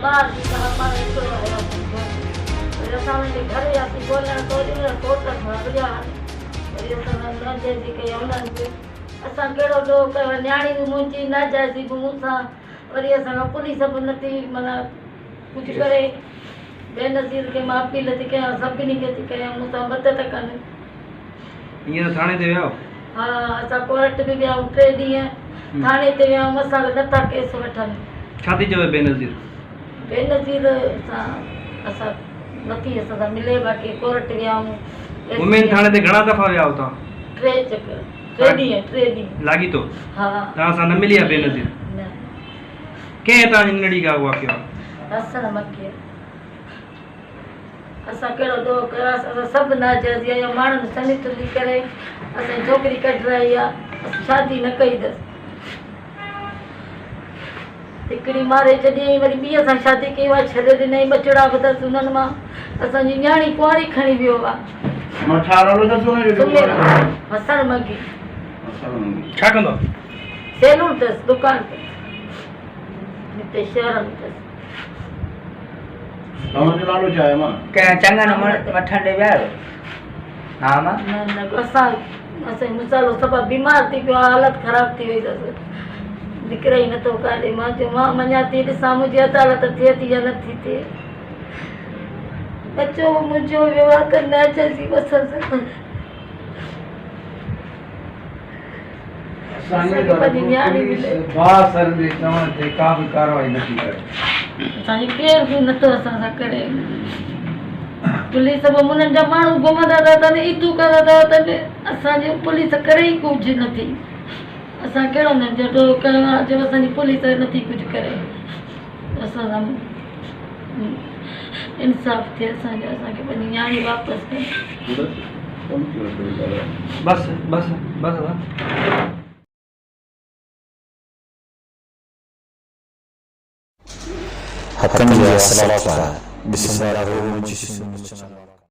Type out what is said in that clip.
बाहर जी का हमारे निकलो आया मेरे सामने घर या सी बोलना तो जी मेरा कोट खा गया मेरे सामने न जैसी के हमला असा केड़ो दो के न्याणी मुंची न जैसी मुसा और ये संग पुलिस सब नती मना कुछ करे बेनजीर के मां अपील थी के सब नहीं के थी के मुसा मदद कने ये थाने ते वियो हां असा कोर्ट भी विया उठे दी है थाने ते विया मसा नता केस वठन छाती जवे बेनजीर असा नती असा मिले बाकी कोर्ट विया उमेन थाने ते घणा दफा विया होता ट्रे चक्कर ट्रेडी लागी तो हां ता सा न मिलिया बेनजीर न के ता नडी का हुआ क्यों असन मक्के असा केड़ो दो करा सब ना जजिया या मानन सनित ली करे असा छोकरी कट रही है शादी न कई दस तिकड़ी मारे जदी वरी बी असा शादी कई वा छरे दे नहीं बचड़ा बता सुनन मा असा जी न्याणी कुआरी खणी वियो वा मठारो लो सुने हसन मगी छा कंदो सेलून तस दुकान पे निते शहर में तव्हां जो नालो छा आहे मां के चंगा न वठण दे विया हां मां न असा असा मुसालो सब बीमार थी पियो हालत खराब थी वई दस निकरे ही न तो काले मां जो मां मन्या थी ॾिसां मुंहिंजी अदालत थिए थी या नथी थिए बच्चो मुंहिंजो विवाह करना चाहिए बस असांजी केर बि नथो असां सां करे पुलिस बि मुननि जा माण्हू घुमंदा था अथनि ईतू कंदा था अथनि असांजी पुलिस करे ई कुझु नथी असां कहिड़ो न जॾो कयो आहे जो असांजी पुलिस नथी कुझु करे असां सां इंसाफ़ थिए असांजो असांखे पंहिंजी न्याणी वापसि बस बस बस Hakan dia salat lah. Bismillahirrahmanirrahim.